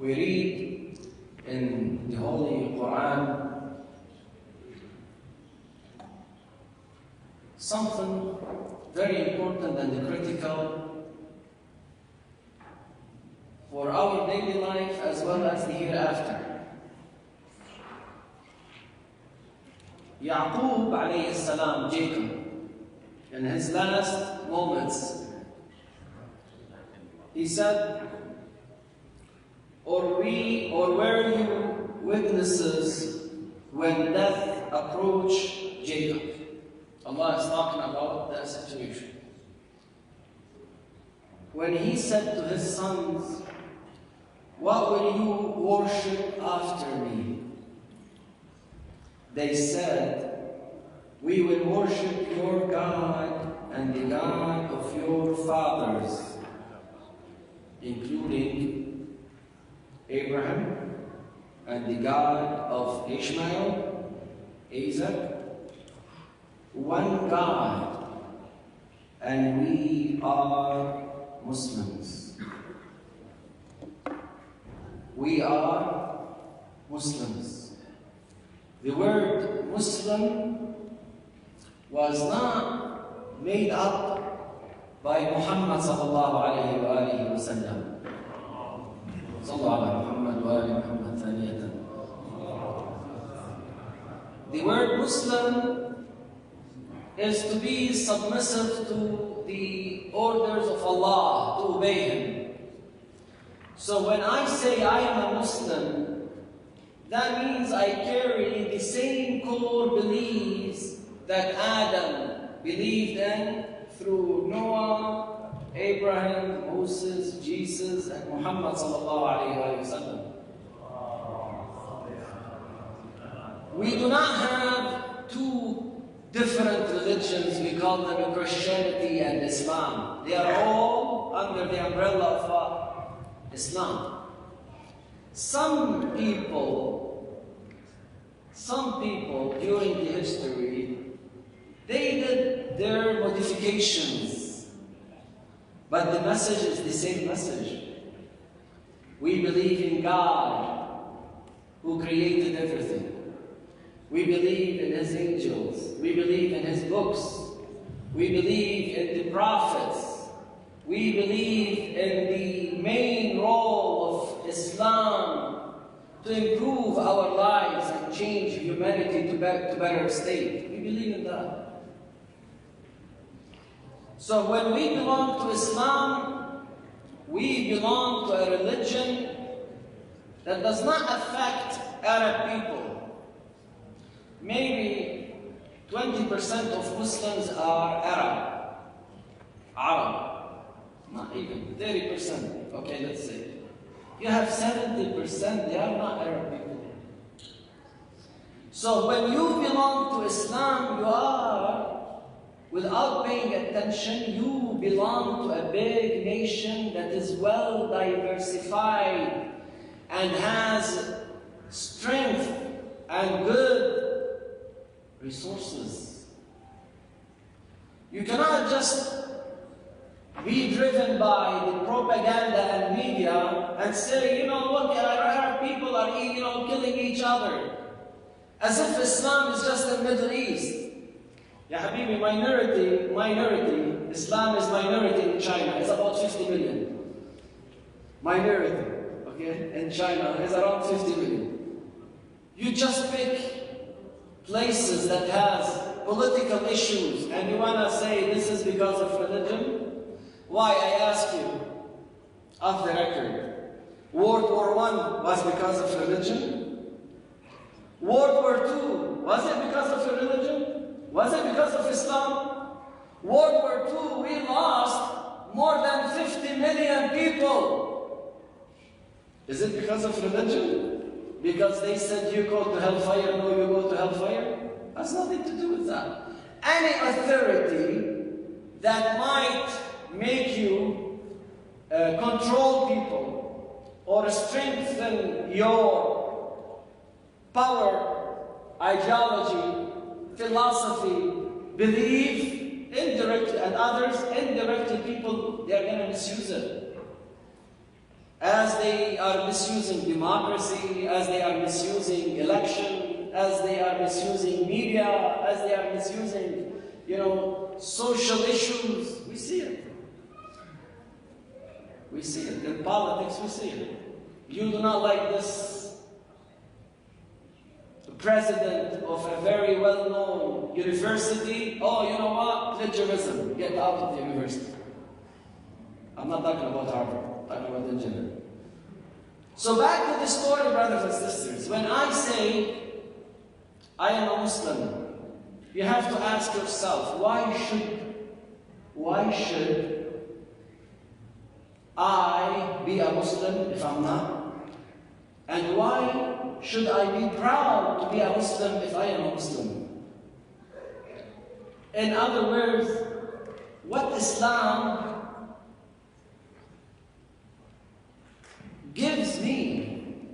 We read in the Holy Quran something very important and critical for our daily life as well as the hereafter. Yaqub alayhi salam, Jacob, in his last moments, he said, or were you witnesses when death approached Jacob? Allah is talking about that situation. When he said to his sons, what will you worship after me? They said, we will worship your God and the God of your fathers, including Abraham, and the God of Ishmael, Isaac, one God, and we are Muslims. We are Muslims. The word Muslim was not made up by Muhammad sallallahu alayhi wa alihi wa sallam. Sallallahu ala Muhammad wa ali Muhammad thaniyatan. The word Muslim is to be submissive to the orders of Allah, to obey Him. So when I say I am a Muslim, that means I carry the same core beliefs that Adam believed in through Noah, Abraham, Moses, Jesus, and Muhammad sallallahu alayhi wa sallam. We do not have two different religions. We call them Christianity and Islam. They are all under the umbrella of Islam. Some people during the history, they did their modifications, but the message is the same message. We believe in God who created everything. We believe in His angels. We believe in His books. We believe in the prophets. We believe in the main role of Islam to improve our lives and change humanity to better state. We believe in that. So when we belong to Islam, we belong to a religion that does not affect Arab people. Maybe 20% of Muslims are Arab. Not even 30%. Okay, let's say. You have 70%, they are not Arab people. So when you belong to Islam, you are, without paying attention, you belong to a big nation that is well diversified and has strength and good resources. You cannot just be driven by the propaganda and media and say, look, Arab people are, killing each other. As if Islam is just the Middle East. Ya Habibi, minority, Islam is minority in China. It's about 50 million. Minority, okay, in China is around 50 million. You just pick places that has political issues and you want to say this is because of religion. Why, I ask you, off the record, World War I was because of religion? World War II, was it because of religion? Was it because of Islam? World War II, we lost more than 50 million people. Is it because of religion? Because they said you go to hellfire, no, you go to hellfire? Has nothing to do with that. Any authority that might make you control people or strengthen your power, ideology, philosophy, belief, indirectly, and others, indirectly, people, they are going to misuse it. as they are misusing democracy, as they are misusing election, as they are misusing media, as they are misusing, social issues. We see it. We see it. In politics, we see it. You do not like this president of a very well-known university. Oh, you know what? Plagiarism. Get out of the university. I'm not talking about Harvard. I'm talking about in general. So back to the story, brothers and sisters. When I say I am a Muslim, you have to ask yourself, why should I be a Muslim if I'm not? And why should I be proud to be a Muslim if I am a Muslim? In other words, what Islam gives me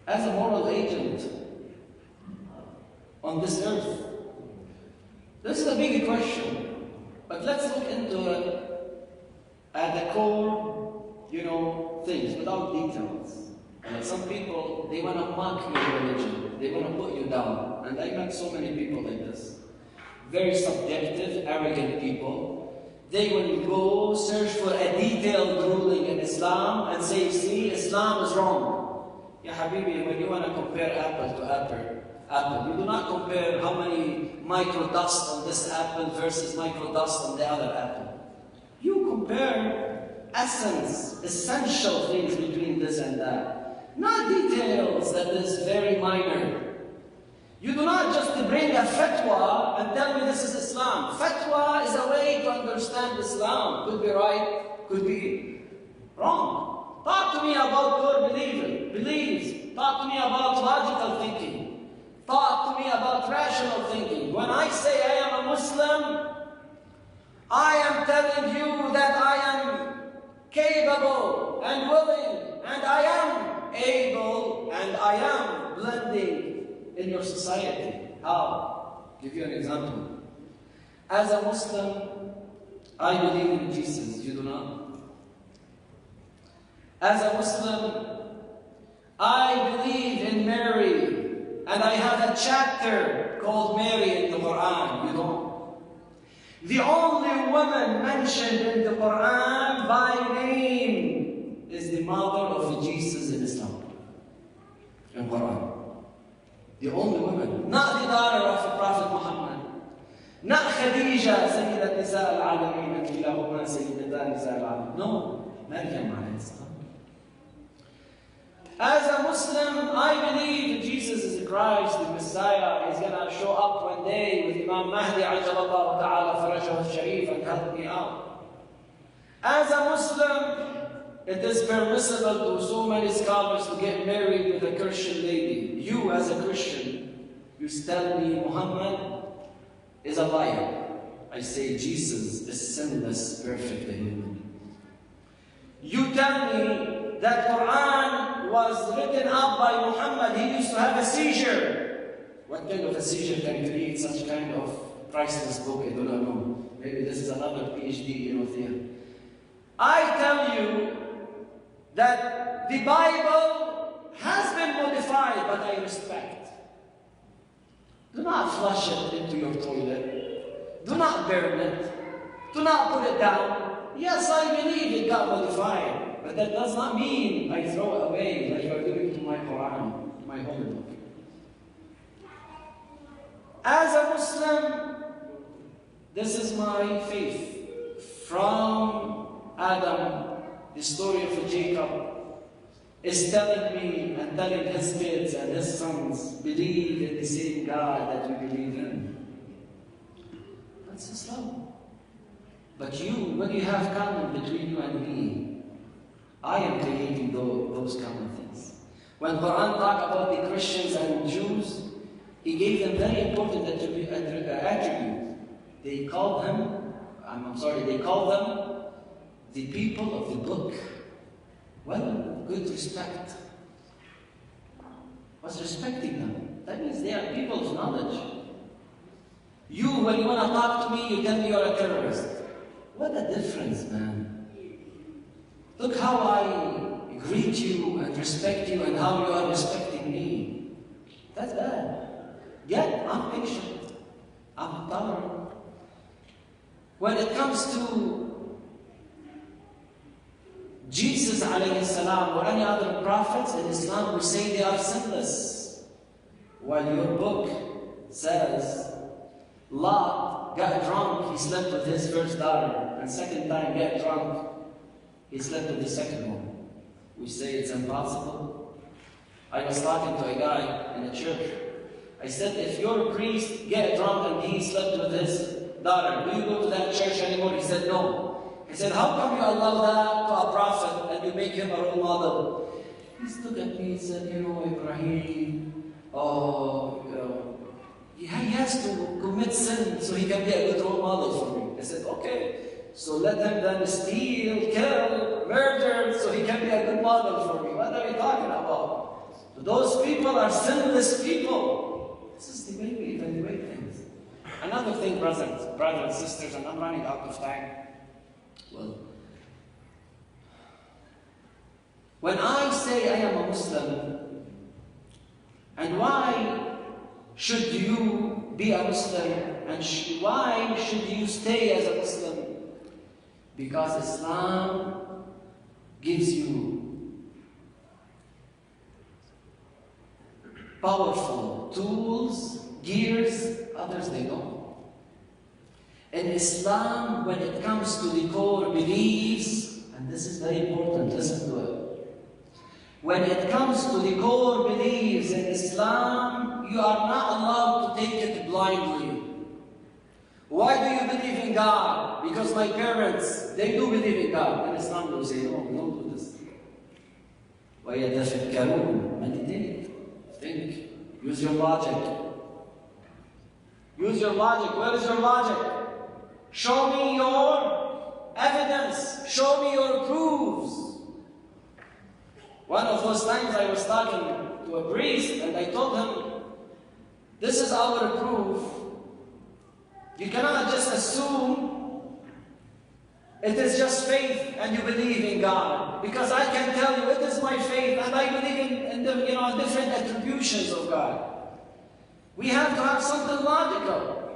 as a moral agent on this earth? This is a big question, but let's look into it at the core, things without details. Some people, they want to mock your religion. They want to put you down. And I met so many people like this. Very subjective, arrogant people. They will go search for a detailed ruling in Islam and say, see, Islam is wrong. Ya Habibi, when you want to compare apple to apple, you do not compare how many microdust on this apple versus microdust on the other apple. You compare essence, essential things between this and that. Not details that is very minor. You do not just bring a fatwa and tell me this is Islam. Fatwa is a way to understand Islam. Could be right, could be wrong. Talk to me about your beliefs. Talk to me about logical thinking. Talk to me about rational thinking. When I say I am a Muslim, I am telling you that I am capable and willing, and I am able, and I am blending in your society. How? I'll give you an example. As a Muslim, I believe in Jesus. You do not? As a Muslim, I believe in Mary, and I have a chapter called Mary in the Quran. You don't? The only woman mentioned in the Quran by name is the mother of Jesus in Islam. In Quran. The only woman. Not the daughter of the Prophet Muhammad. Not Khadija, Sayyidat Nisa al-Alameen, Kilahuma Sayyidat Nisa al-Alameen. No, Maryam alayhi salam. As a Muslim, I believe that Jesus is the Christ, the Messiah. He's going to show up one day with Imam Mahdi Ajalallahu Ta'ala Farajahu Sharif and help me out. As a Muslim, it is permissible to so many scholars to get married with a Christian lady. You, as a Christian, you tell me Muhammad is a liar. I say Jesus is sinless, perfect, and human. You tell me that Quran was written up by Muhammad. He used to have a seizure. What kind of a seizure can create such kind of priceless book? I do not know. Maybe this is another PhD, theory. I tell you that the Bible has been modified, but I respect. Do not flush it into your toilet. Do not burn it. Do not put it down. Yes, I believe it got modified, but that does not mean I throw it away like you are doing to my Quran, my holy book. As a Muslim, this is my faith. From Adam, the story of Jacob is telling me and telling his kids and his sons, believe in the same God that we believe in. That's Islam. But what do you have common between you and me? I am creating those common things. When Quran talk about the Christians and Jews, he gave them very important attribute. They called them, they called them the people of the book. Well, good respect. What's respecting them? That means they are people of knowledge. You, when you want to talk to me, you tell me you're a terrorist. What a difference, man. Look how I greet you and respect you and how you are respecting me. That's bad. Yet, I'm patient. I'm tolerant. When it comes to Jesus alayhi salam or any other prophets in Islam, we say they are sinless. While your book says, Lot got drunk, he slept with his first daughter, and second time got drunk, he slept with the second one. We say it's impossible. I was talking to a guy in a church. I said, if your priest get drunk and he slept with his daughter, do you go to that church anymore? He said, no. I said, how come you allow that to a prophet and you make him a role model? He looked at me and said, Ibrahim, he has to commit sin so he can be a good role model for me. I said, okay, so let him then steal, kill, murder, so he can be a good model for me. What are you talking about? So those people are sinless people. This is the way we evaluate things. Another thing, brothers and sisters, and I'm running out of time. Well, when I say I am a Muslim, and why should you be a Muslim, and why should you stay as a Muslim? Because Islam gives you powerful tools, gears, others they don't. In Islam, when it comes to the core beliefs, and this is very important, listen to it. When it comes to the core beliefs in Islam, you are not allowed to take it blindly. Why do you believe in God? Because my parents, they do believe in God. In Islam, they say, no, don't do this. وَيَتَفَكَّرُونَ Meditate. Think. Use your logic. Use your logic. Where is your logic? Show me your evidence. Show me your proofs. One of those times I was talking to a priest and I told him, this is our proof. You cannot just assume it is just faith and you believe in God. Because I can tell you it is my faith and I believe in the different attributions of God. We have to have something logical.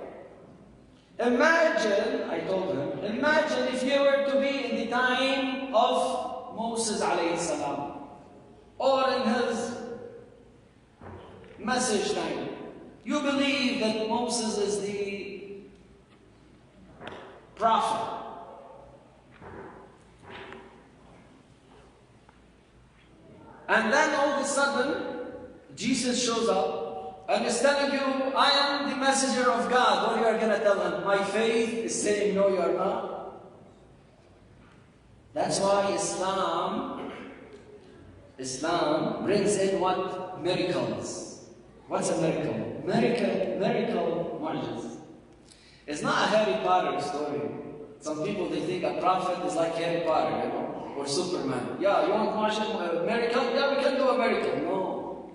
Imagine, I told him, imagine if you were to be in the time of Moses alayhi salam, or in his message time. You believe that Moses is the prophet. And then all of a sudden, Jesus shows up and is telling you, I am the messenger of God. What are you going to tell him? My faith is saying, no, you are not. That's why Islam brings in what? Miracles. What's a miracle? Miracle marriages. It's not a Harry Potter story. Some people, they think a prophet is like Harry Potter, or Superman. Yeah, you want a miracle? Yeah, we can do a miracle. No.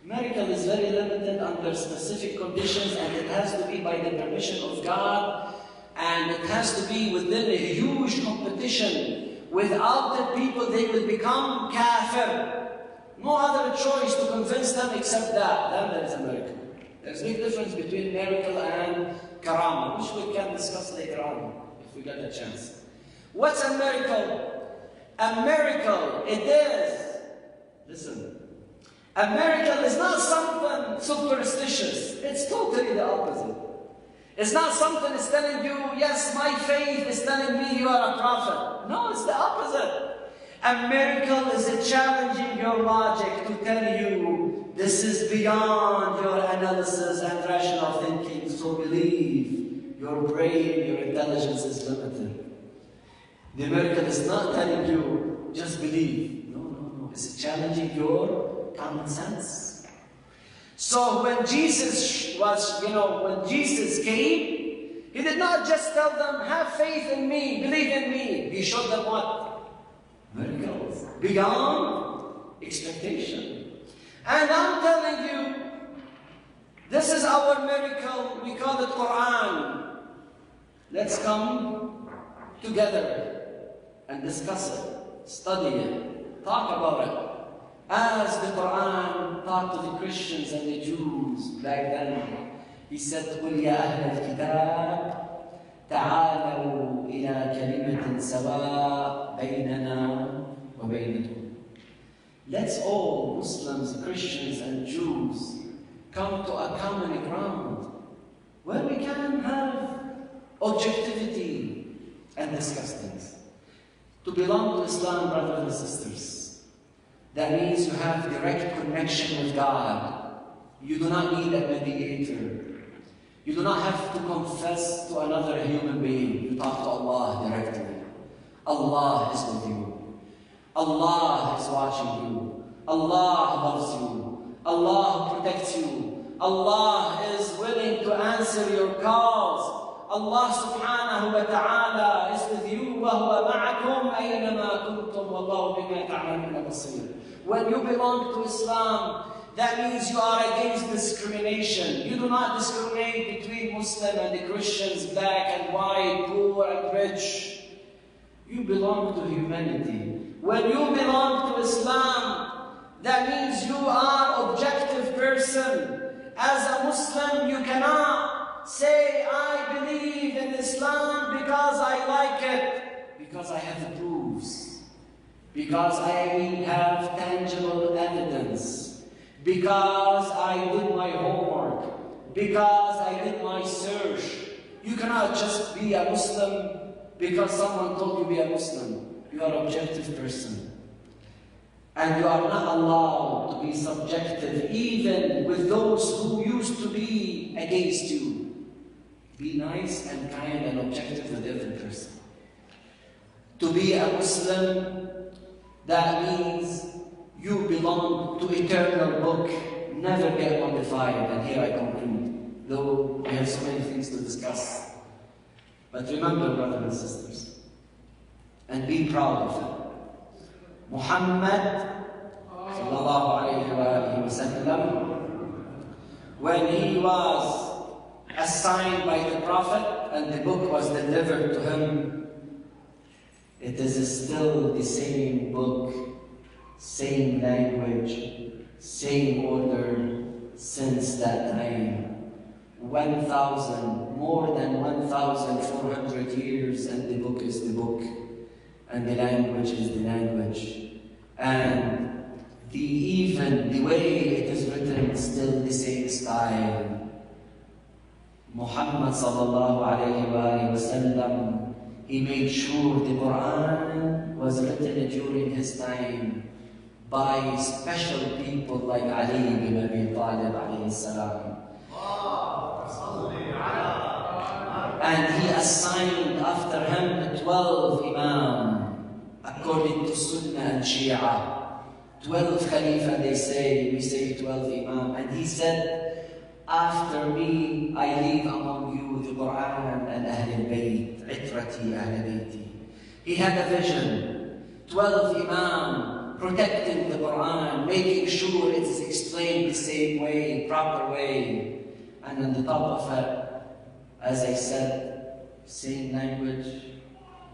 Miracle is very limited under specific conditions, and it has to be by the permission of God, and it has to be within a huge competition. Without the people, they will become kafir. No other choice to convince them except that. Then there is a miracle. There's a big difference between miracle and karama, which we can discuss later on if we get a chance. What's a miracle? A miracle, it is, listen, a miracle is not something superstitious. It's totally the opposite. It's not something that's telling you, yes, my faith is telling me you are a prophet. No, it's the opposite. A miracle is it challenging your logic to tell you this is beyond your analysis and rational thinking, so believe. Your brain, your intelligence is limited. The miracle is not telling you, just believe. No. It's challenging your common sense. So when Jesus came, he did not just tell them, have faith in me, believe in me. He showed them what? Miracles. Beyond expectation. And I'm telling you, this is our miracle. We call it Quran. Let's come together and discuss it, study it, talk about it. As the Quran talked to the Christians and the Jews back then, he said, قُلْ يَا أَهْلَ الْكِتَابِ تَعَالَوْا إِلَى كَلِمَةٍ سَوَاءٍ بَيْنَنَا وَبَيْنَكُمْ. Let's all, Muslims, Christians, and Jews, come to a common ground where we can have objectivity and discuss things. To belong to Islam, brothers and sisters, that means you have direct connection with God. You do not need a mediator. You do not have to confess to another human being. You talk to Allah directly. Allah is with you. Allah is watching you. Allah loves you. Allah protects you. Allah is willing to answer your calls. Allah subhanahu wa ta'ala is with you. وَهُوَ مَعَكُمْ أَيْنَمَا كُنْتُمْ وَاللَّهُ بِمَا تَعْمَلُونَ بَصِيرٌ. When you belong to Islam, that means you are against discrimination. You do not discriminate between Muslim and the Christians, black and white, poor and rich. You belong to humanity. When you belong to Islam, that means you are objective person. As a Muslim, you cannot say, I believe in Islam because I like it, because I have the proofs, because I have tangible evidence, because I did my homework, because I did my search. You cannot just be a Muslim because someone told you to be a Muslim. You are an objective person. And you are not allowed to be subjective even with those who used to be against you. Be nice and kind and objective with every person. To be a Muslim, that means you belong to eternal book, never get modified. And here I conclude, though we have so many things to discuss. But remember, brothers and sisters, and be proud of it. Muhammad sallallahu alayhi wa sallam, when he was assigned by the Prophet and the book was delivered to him, it is still the same book, same language, same order since that time. 1,000, more than 1,400 years, and the book is the book, and the language is the language, and even the way it is written is still the same style. Muhammad sallallahu alayhi wa sallam, he made sure the Quran was written during his time by special people like Ali ibn Abi Talib alayhi salam. And he assigned after him 12 Imam, according to Sunnah and Shia. 12 Khalifa, they say, we say 12 Imam. And he said, after me, I leave among you the Quran and Ahl al-Bayt, Itrati Ahl Bayti. He had a vision, 12 Imam, protecting the Quran, making sure it is explained the same way, proper way. And on the top of it, as I said, same language,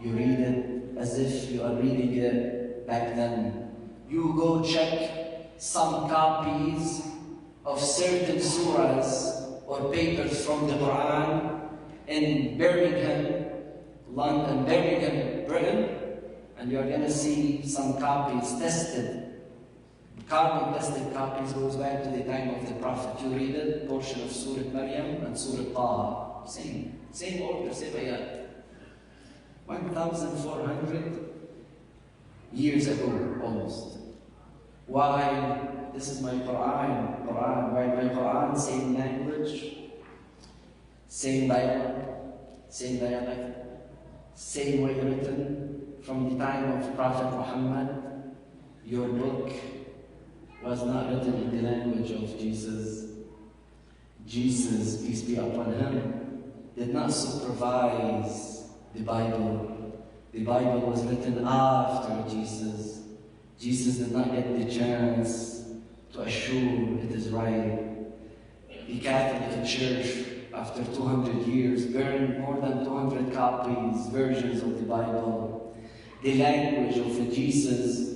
you read it as if you are reading it back then. You go check some copies of certain surahs or papers from the Quran in Birmingham, London, Birmingham, Britain, and you're going to see some copies tested. Carbon-tested copies goes back to the time of the Prophet. You read it, portion of Surah Maryam and Surah Taha. Same order, same ayat. 1,400 years ago, almost. Why? This is my Quran. Why my Quran? Same language, same Bible, same dialect, same way written from the time of Prophet Muhammad. Your book was not written in the language of Jesus. Jesus, peace be upon him, did not supervise the Bible. The Bible was written after Jesus. Jesus did not get the chance to assure it is right. The Catholic Church, after 200 years, burned more than 200 copies, versions of the Bible. The language of Jesus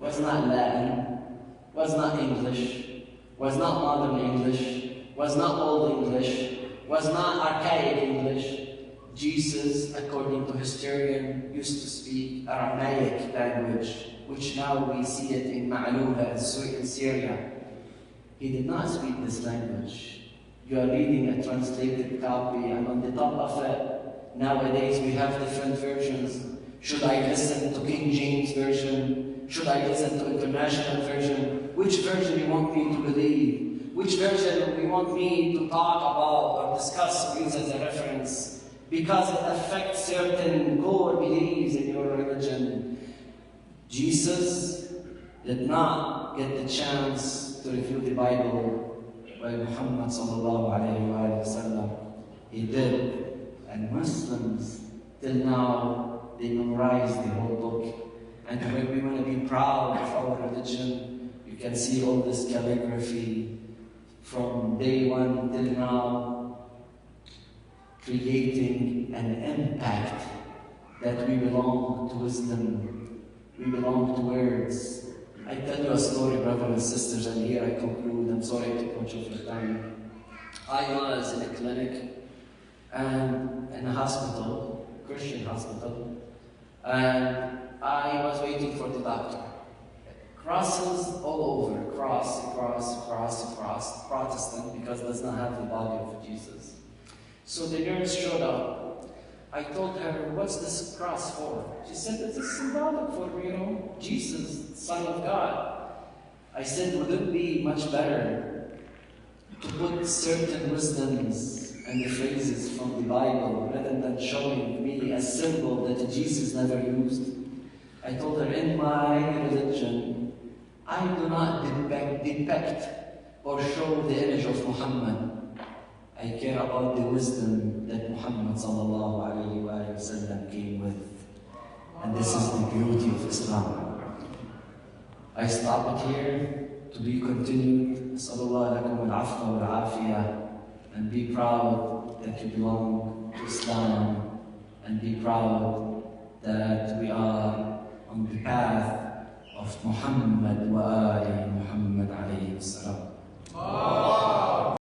was not Latin, was not English, was not modern English, was not old English, was not archaic English. Jesus, according to historian, used to speak Aramaic language, which now we see it in Ma'luha in Syria. He did not speak this language. You are reading a translated copy, and on the top of it, nowadays we have different versions. Should I listen to King James Version? Should I listen to International Version? Which version you want me to believe? Which version you want me to talk about or discuss or use as a reference? Because it affects certain core beliefs in your religion. Jesus did not get the chance to review the Bible by Muhammad sallallahu alayhi wa sallam. He did. And Muslims, till now, they memorize the whole book. And when we want to be proud of our religion, you can see all this calligraphy from day one till now, creating an impact that we belong to wisdom, we belong to words. I tell you a story, brothers and sisters, and here I conclude. I'm sorry I took much of your time. I was in a clinic and in a hospital, Christian hospital, and I was waiting for the doctor. Crosses all over, cross, Protestant, because it does not have the body of Jesus. So the nurse showed up. I told her, what's this cross for? She said, it's symbolic for, Jesus, Son of God. I said, would it be much better to put certain wisdoms and the phrases from the Bible rather than showing me a symbol that Jesus never used? I told her, in my religion, I do not depict or show the image of Muhammad. I care about the wisdom that Muhammad sallallahu alayhi wa sallam came with. And this is the beauty of Islam. I stop it here, to be continued. Sallallahu lakum al-afwa wal-afiyah. And be proud that you belong to Islam. And be proud